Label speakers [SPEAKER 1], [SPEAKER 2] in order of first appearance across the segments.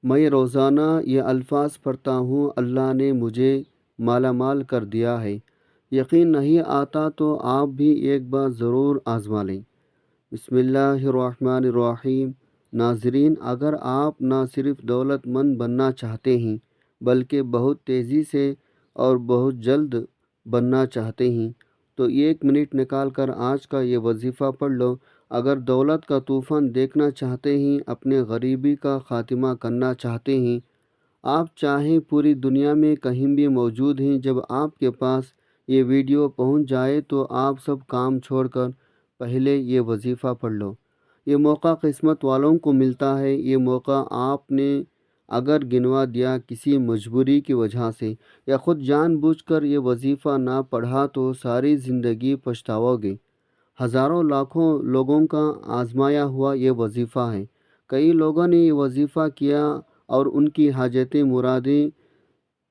[SPEAKER 1] میں روزانہ یہ الفاظ پڑھتا ہوں، اللہ نے مجھے مالا مال کر دیا ہے۔ یقین نہیں آتا تو آپ بھی ایک بار ضرور آزما لیں۔ بسم اللہ الرحمن الرحیم۔ ناظرین، اگر آپ نہ صرف دولت مند بننا چاہتے ہیں بلکہ بہت تیزی سے اور بہت جلد بننا چاہتے ہیں تو 1 منٹ نکال کر آج کا یہ وظیفہ پڑھ لو۔ اگر دولت کا طوفان دیکھنا چاہتے ہیں، اپنے غریبی کا خاتمہ کرنا چاہتے ہیں، آپ چاہیں پوری دنیا میں کہیں بھی موجود ہیں، جب آپ کے پاس یہ ویڈیو پہنچ جائے تو آپ سب کام چھوڑ کر پہلے یہ وظیفہ پڑھ لو۔ یہ موقع قسمت والوں کو ملتا ہے۔ یہ موقع آپ نے اگر گنوا دیا کسی مجبوری کی وجہ سے یا خود جان بوجھ کر یہ وظیفہ نہ پڑھا تو ساری زندگی پچھتاؤ گے۔ ہزاروں لاکھوں لوگوں کا آزمایا ہوا یہ وظیفہ ہے۔ کئی لوگوں نے یہ وظیفہ کیا اور ان کی حاجتیں مرادیں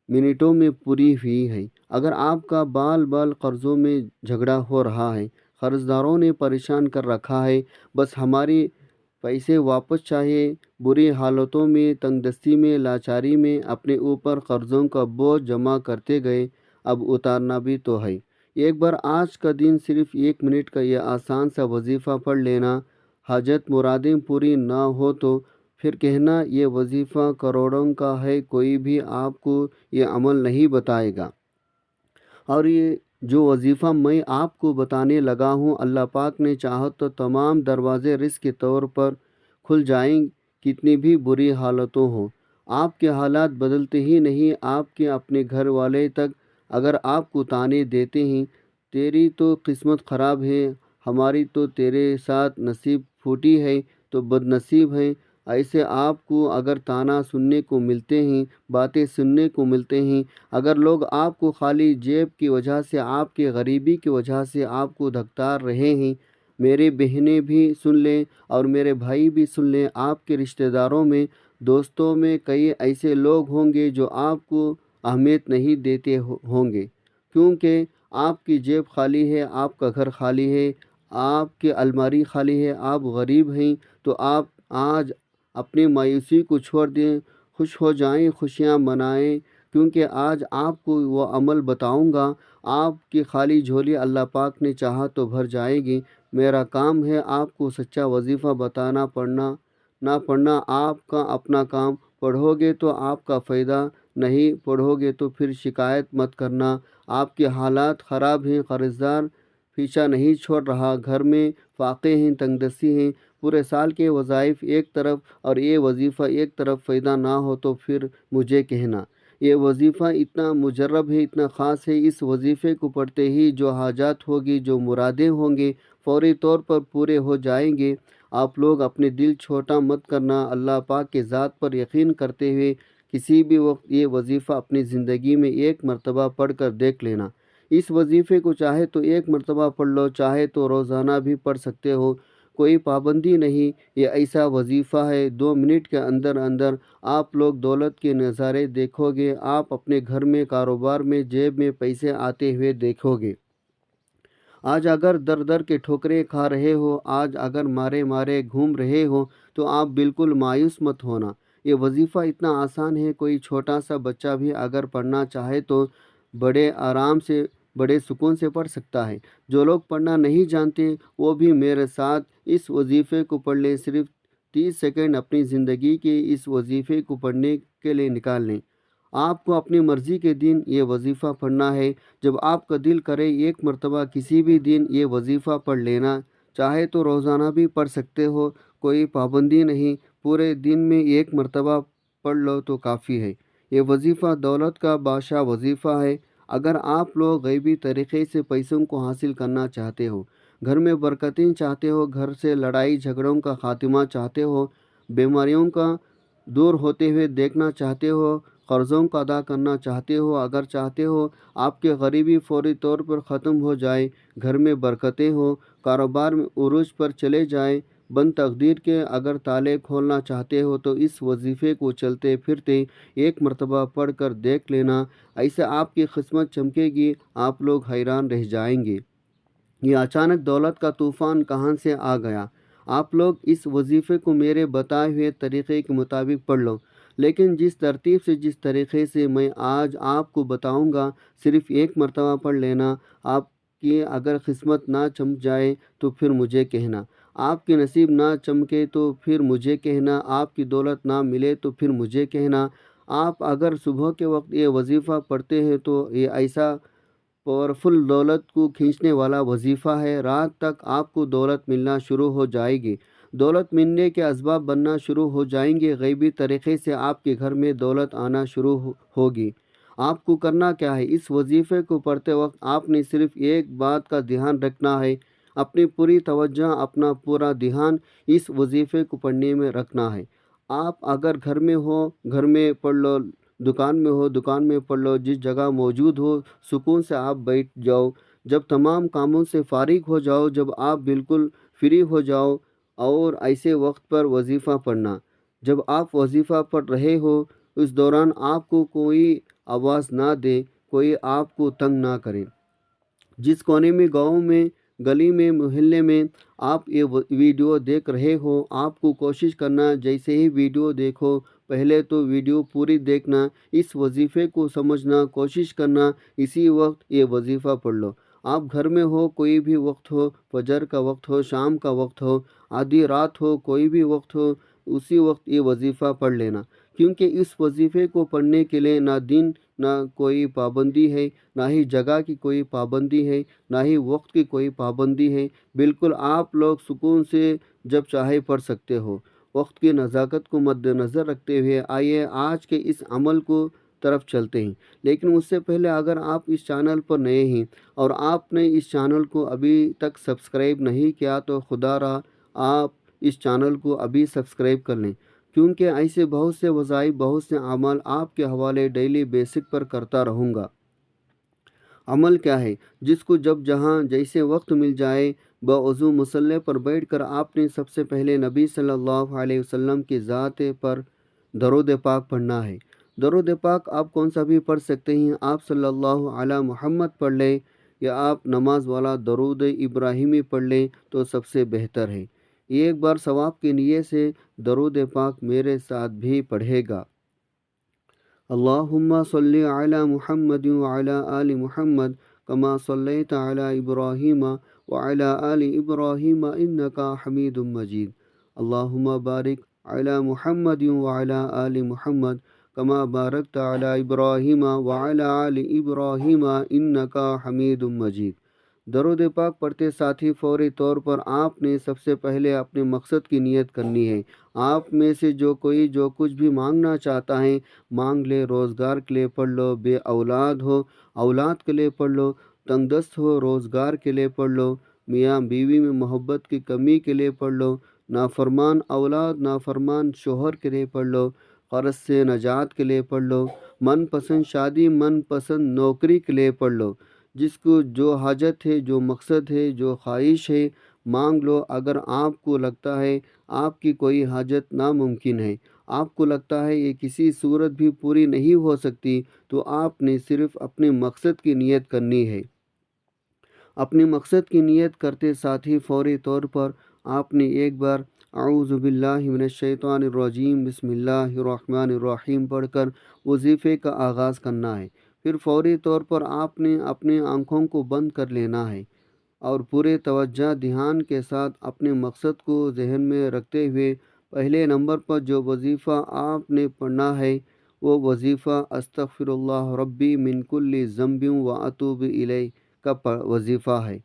[SPEAKER 1] منٹوں میں پوری ہوئی ہیں۔ اگر آپ کا بال بال قرضوں میں جھگڑا ہو رہا ہے، قرض داروں نے پریشان کر رکھا ہے، بس ہماری پیسے واپس چاہیے، بری حالتوں میں، تنگ دستی میں، لاچاری میں اپنے اوپر قرضوں کا بوجھ جمع کرتے گئے، اب اتارنا بھی تو ہے۔ ایک بار آج کا دن صرف 1 منٹ کا یہ آسان سا وظیفہ پڑھ لینا، حاجت مرادیں پوری نہ ہو تو پھر کہنا یہ وظیفہ کروڑوں کا ہے، کوئی بھی آپ کو یہ عمل نہیں بتائے گا۔ اور یہ جو وظیفہ میں آپ کو بتانے لگا ہوں، اللہ پاک نے چاہا تو تمام دروازے رزق کے طور پر کھل جائیں، کتنی بھی بری حالتوں ہوں۔ آپ کے حالات بدلتے ہی نہیں، آپ کے اپنے گھر والے تک اگر آپ کو طعنے دیتے ہیں، تیری تو قسمت خراب ہے، ہماری تو تیرے ساتھ نصیب پھوٹی ہے، تو بد نصیب ہے، ایسے آپ کو اگر طعنا سننے کو ملتے ہیں، باتیں سننے کو ملتے ہیں، اگر لوگ آپ کو خالی جیب کی وجہ سے، آپ کی غریبی کی وجہ سے آپ کو دھکتار رہے ہیں، میرے بہنیں بھی سن لیں اور میرے بھائی بھی سن لیں، آپ کے رشتہ داروں میں، دوستوں میں کئی ایسے لوگ ہوں گے جو آپ کو اہمیت نہیں دیتے ہوں گے، کیونکہ آپ کی جیب خالی ہے، آپ کا گھر خالی ہے، آپ کی الماری خالی ہے، آپ غریب ہیں، تو آپ آج اپنی مایوسی کو چھوڑ دیں، خوش ہو جائیں، خوشیاں منائیں، کیونکہ آج آپ کو وہ عمل بتاؤں گا، آپ کی خالی جھولی اللہ پاک نے چاہا تو بھر جائے گی۔ میرا کام ہے آپ کو سچا وظیفہ بتانا، پڑھنا نہ پڑھنا آپ کا اپنا کام، پڑھو گے تو آپ کا فائدہ، نہیں پڑھو گے تو پھر شکایت مت کرنا۔ آپ کے حالات خراب ہیں، قرض دار پیچھا نہیں چھوڑ رہا، گھر میں فاقے ہیں، تنگ دستی ہیں، پورے سال کے وظائف ایک طرف اور یہ وظیفہ ایک طرف، فائدہ نہ ہو تو پھر مجھے کہنا۔ یہ وظیفہ اتنا مجرب ہے، اتنا خاص ہے، اس وظیفے کو پڑھتے ہی جو حاجات ہوگی، جو مرادیں ہوں گے، فوری طور پر پورے ہو جائیں گے۔ آپ لوگ اپنے دل چھوٹا مت کرنا، اللہ پاک کے ذات پر یقین کرتے ہوئے کسی بھی وقت یہ وظیفہ اپنی زندگی میں 1 مرتبہ پڑھ کر دیکھ لینا۔ اس وظیفے کو چاہے تو 1 مرتبہ پڑھ لو، چاہے تو روزانہ بھی پڑھ سکتے ہو، کوئی پابندی نہیں۔ یہ ایسا وظیفہ ہے 2 منٹ کے اندر اندر آپ لوگ دولت کے نظارے دیکھو گے، آپ اپنے گھر میں، کاروبار میں، جیب میں پیسے آتے ہوئے دیکھو گے۔ آج اگر در در کے ٹھوکریں کھا رہے ہو، آج اگر مارے مارے گھوم رہے ہو تو آپ بالکل مایوس مت ہونا۔ یہ وظیفہ اتنا آسان ہے، کوئی چھوٹا سا بچہ بھی اگر پڑھنا چاہے تو بڑے آرام سے، بڑے سکون سے پڑھ سکتا ہے۔ جو لوگ پڑھنا نہیں جانتے وہ بھی میرے ساتھ اس وظیفے کو پڑھ لیں، صرف 30 سیکنڈ اپنی زندگی کے اس وظیفے کو پڑھنے کے لیے نکال لیں۔ آپ کو اپنی مرضی کے دن یہ وظیفہ پڑھنا ہے، جب آپ کا دل کرے 1 مرتبہ کسی بھی دن یہ وظیفہ پڑھ لینا، چاہے تو روزانہ بھی پڑھ سکتے ہو، کوئی پابندی نہیں، پورے دن میں 1 مرتبہ پڑھ لو تو کافی ہے۔ یہ وظیفہ دولت کا بادشاہ وظیفہ ہے۔ اگر آپ لوگ غیبی طریقے سے پیسوں کو حاصل کرنا چاہتے ہو، گھر میں برکتیں چاہتے ہو، گھر سے لڑائی جھگڑوں کا خاتمہ چاہتے ہو، بیماریوں کا دور ہوتے ہوئے دیکھنا چاہتے ہو، قرضوں کا ادا کرنا چاہتے ہو، اگر چاہتے ہو آپ کے غریبی فوری طور پر ختم ہو جائے، گھر میں برکتیں ہو، کاروبار میں عروج پر چلے جائیں، بند تقدیر کے اگر تالے کھولنا چاہتے ہو تو اس وظیفے کو چلتے پھرتے 1 مرتبہ پڑھ کر دیکھ لینا، ایسے آپ کی قسمت چمکے گی، آپ لوگ حیران رہ جائیں گے۔ یہ اچانک دولت کا طوفان کہاں سے آ گیا؟ آپ لوگ اس وظیفے کو میرے بتائے ہوئے طریقے کے مطابق پڑھ لو، لیکن جس ترتیب سے جس طریقے سے میں آج آپ کو بتاؤں گا صرف ایک مرتبہ پڑھ لینا۔ آپ کی اگر قسمت نہ چمک جائے تو پھر مجھے کہنا، آپ کی نصیب نہ چمکے تو پھر مجھے کہنا، آپ کی دولت نہ ملے تو پھر مجھے کہنا۔ آپ اگر صبح کے وقت یہ وظیفہ پڑھتے ہیں تو یہ ایسا پاورفل دولت کو کھینچنے والا وظیفہ ہے، رات تک آپ کو دولت ملنا شروع ہو جائے گی، دولت ملنے کے اسباب بننا شروع ہو جائیں گے، غیبی طریقے سے آپ کے گھر میں دولت آنا شروع ہوگی۔ آپ کو کرنا کیا ہے؟ اس وظیفے کو پڑھتے وقت آپ نے صرف ایک بات کا دھیان رکھنا ہے، اپنی پوری توجہ، اپنا پورا دھیان اس وظیفے کو پڑھنے میں رکھنا ہے۔ آپ اگر گھر میں ہو گھر میں پڑھ لو، دکان میں ہو دکان میں پڑھ لو، جس جگہ موجود ہو سکون سے آپ بیٹھ جاؤ۔ جب تمام کاموں سے فارغ ہو جاؤ، جب آپ بالکل فری ہو جاؤ، اور ایسے وقت پر وظیفہ پڑھنا۔ جب آپ وظیفہ پڑھ رہے ہو اس دوران آپ کو کوئی آواز نہ دے، کوئی آپ کو تنگ نہ کرے۔ جس کونے میں، گاؤں میں، گلی میں، محلے میں آپ یہ ویڈیو دیکھ رہے ہو، آپ کو کوشش کرنا جیسے ہی ویڈیو دیکھو پہلے تو ویڈیو پوری دیکھنا، اس وظیفے کو سمجھنا، کوشش کرنا اسی وقت یہ وظیفہ پڑھ لو۔ آپ گھر میں ہو، کوئی بھی وقت ہو، فجر کا وقت ہو، شام کا وقت ہو، آدھی رات ہو، کوئی بھی وقت ہو، اسی وقت یہ وظیفہ پڑھ لینا، کیونکہ اس وظیفے کو پڑھنے کے لیے نہ دن نہ کوئی پابندی ہے، نہ ہی جگہ کی کوئی پابندی ہے، نہ ہی وقت کی کوئی پابندی ہے، بالکل آپ لوگ سکون سے جب چاہے پڑھ سکتے ہو۔ وقت کی نزاکت کو مد نظر رکھتے ہوئے آئیے آج کے اس عمل کو طرف چلتے ہیں، لیکن اس سے پہلے اگر آپ اس چینل پر نئے ہیں اور آپ نے اس چینل کو ابھی تک سبسکرائب نہیں کیا تو خدا را آپ اس چینل کو ابھی سبسکرائب کر لیں، کیونکہ ایسے بہت سے وظائف، بہت سے اعمال آپ کے حوالے ڈیلی بیسک پر کرتا رہوں گا۔ عمل کیا ہے؟ جس کو جب جہاں جیسے وقت مل جائے بوضو مصلی پر بیٹھ کر آپ نے سب سے پہلے نبی صلی اللہ علیہ وسلم کی ذات پر درود پاک پڑھنا ہے۔ درود پاک آپ کون سا بھی پڑھ سکتے ہیں، آپ صلی اللہ علی محمد پڑھ لیں یا آپ نماز والا درود ابراہیمی پڑھ لیں تو سب سے بہتر ہے۔ ایک بار ثواب کی نیت سے درود پاک میرے ساتھ بھی پڑھے گا۔ اللہم صلی علی محمد وعلی آل محمد کما صلیت علی ابراہیم وعلی آل ابراہیم انکا حمید مجید۔ اللہم بارک علی محمد وعلی آل محمد کما بارکت علی ابراہیم وعلی آل ابراہیم انکا حمید مجید۔ درود پاک پڑھتے ساتھی فوری طور پر آپ نے سب سے پہلے اپنے مقصد کی نیت کرنی ہے۔ آپ میں سے جو کوئی جو کچھ بھی مانگنا چاہتا ہے مانگ لے، روزگار کے لیے پڑھ لو، بے اولاد ہو اولاد کے لیے پڑھ لو، تنگ دست ہو روزگار کے لیے پڑھ لو، میاں بیوی میں محبت کی کمی کے لیے پڑھ لو، نافرمان اولاد نافرمان شوہر کے لیے پڑھ لو، قرض سے نجات کے لیے پڑھ لو، من پسند شادی من پسند نوکری کے لیے پڑھ لو۔ جس کو جو حاجت ہے، جو مقصد ہے، جو خواہش ہے مانگ لو۔ اگر آپ کو لگتا ہے آپ کی کوئی حاجت ناممکن ہے، آپ کو لگتا ہے یہ کسی صورت بھی پوری نہیں ہو سکتی، تو آپ نے صرف اپنے مقصد کی نیت کرنی ہے۔ اپنے مقصد کی نیت کرتے ساتھ ہی فوری طور پر آپ نے ایک بار اعوذ باللہ من الشیطان الرجیم بسم اللہ الرحمن الرحیم پڑھ کر وظیفے کا آغاز کرنا ہے۔ پھر فوری طور پر آپ نے اپنے آنکھوں کو بند کر لینا ہے اور پورے توجہ دھیان کے ساتھ اپنے مقصد کو ذہن میں رکھتے ہوئے پہلے نمبر پر جو وظیفہ آپ نے پڑھنا ہے وہ وظیفہ استغفر اللہ ربی من کل ذنب و اتوب الیہ کا وظیفہ ہے۔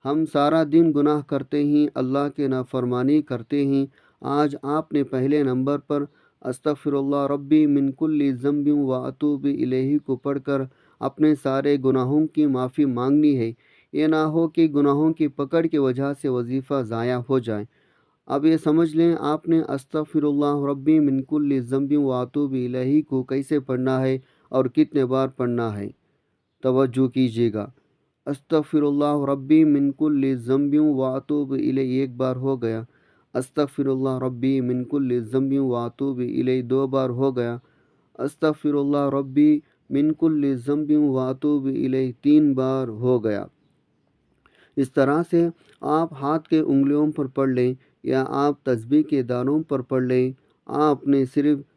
[SPEAKER 1] ہم سارا دن گناہ کرتے ہیں، اللہ کے نافرمانی کرتے ہیں۔ آج آپ نے پہلے نمبر پر استغفر اللہ ربی من کل ذنب و اتوب الیہ کو پڑھ کر اپنے سارے گناہوں کی معافی مانگنی ہے۔ یہ نہ ہو کہ گناہوں کی پکڑ کی وجہ سے وظیفہ ضائع ہو جائے۔ اب یہ سمجھ لیں آپ نے استغفر اللہ ربی من کل ذنب و اتوب الیہ کو کیسے پڑھنا ہے اور کتنے بار پڑھنا ہے۔ توجہ کیجیے گا۔ استغفر اللہ ربی من کل ذنب و اتوب الیہ ایک بار ہو گیا، استغفر اللہ ربی من کل ذنب و اتوب الیہ دو بار ہو گیا، استغفر اللہ ربی من کل ذنب و اتوب الیہ تین بار ہو گیا۔ اس طرح سے آپ ہاتھ کے انگلیوں پر پڑھ لیں یا آپ تسبیح کے دانوں پر پڑھ لیں۔ آپ نے صرف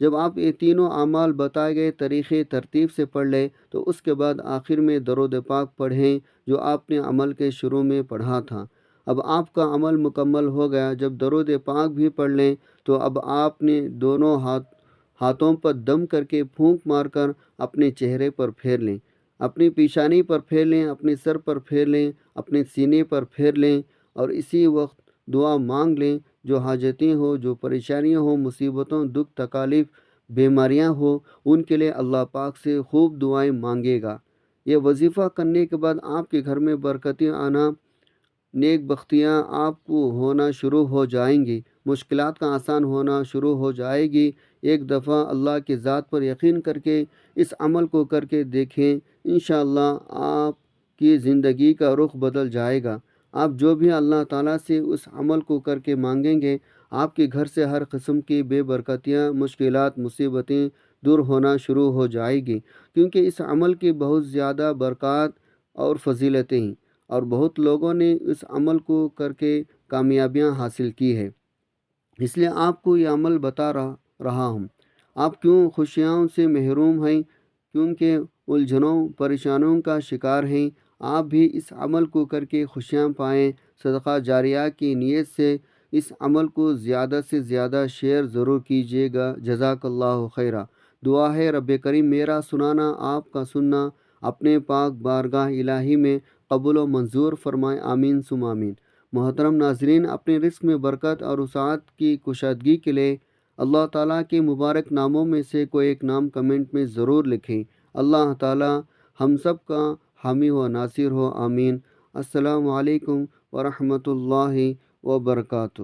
[SPEAKER 1] جب آپ یہ تینوں اعمال بتائے گئے طریقے ترتیب سے پڑھ لیں تو اس کے بعد آخر میں درود پاک پڑھیں جو آپ نے عمل کے شروع میں پڑھا تھا۔ اب آپ کا عمل مکمل ہو گیا۔ جب درود پاک بھی پڑھ لیں تو اب آپ نے دونوں ہاتھوں پر دم کر کے پھونک مار کر اپنے چہرے پر پھیر لیں، اپنی پیشانی پر پھیر لیں، اپنے سر پر پھیر لیں، اپنے سینے پر پھیر لیں اور اسی وقت دعا مانگ لیں۔ جو حاجتیں ہوں، جو پریشانیاں ہوں، مصیبتوں، دکھ تکالیف، بیماریاں ہوں، ان کے لیے اللہ پاک سے خوب دعائیں مانگے گا۔ یہ وظیفہ کرنے کے بعد آپ کے گھر میں برکتیں آنا، نیک بختیاں آپ کو ہونا شروع ہو جائیں گی، مشکلات کا آسان ہونا شروع ہو جائے گی۔ ایک دفعہ اللہ کی ذات پر یقین کر کے اس عمل کو کر کے دیکھیں، انشاءاللہ آپ کی زندگی کا رخ بدل جائے گا۔ آپ جو بھی اللہ تعالیٰ سے اس عمل کو کر کے مانگیں گے، آپ کے گھر سے ہر قسم کی بے برکتیاں، مشکلات، مصیبتیں دور ہونا شروع ہو جائے گی، کیونکہ اس عمل کی بہت زیادہ برکات اور فضیلتیں ہیں اور بہت لوگوں نے اس عمل کو کر کے کامیابیاں حاصل کی ہے۔ اس لیے آپ کو یہ عمل بتا رہا ہوں۔ آپ کیوں خوشیاں سے محروم ہیں؟ کیونکہ الجھنوں پریشانوں کا شکار ہیں۔ آپ بھی اس عمل کو کر کے خوشیاں پائیں۔ صدقہ جاریہ کی نیت سے اس عمل کو زیادہ سے زیادہ شیئر ضرور کیجیے گا۔ جزاک اللہ خیرہ۔ دعا ہے رب کریم میرا سنانا، آپ کا سننا اپنے پاک بارگاہ الہی میں قبول و منظور فرمائے، آمین ثم آمین۔ محترم ناظرین، اپنے رزق میں برکت اور وسعت کی کشادگی کے لیے اللہ تعالیٰ کے مبارک ناموں میں سے کوئی ایک نام کمنٹ میں ضرور لکھیں۔ اللہ تعالیٰ ہم سب کا حامی و ناصر ہو، آمین۔ السلام علیکم ورحمۃ اللہ وبرکاتہ۔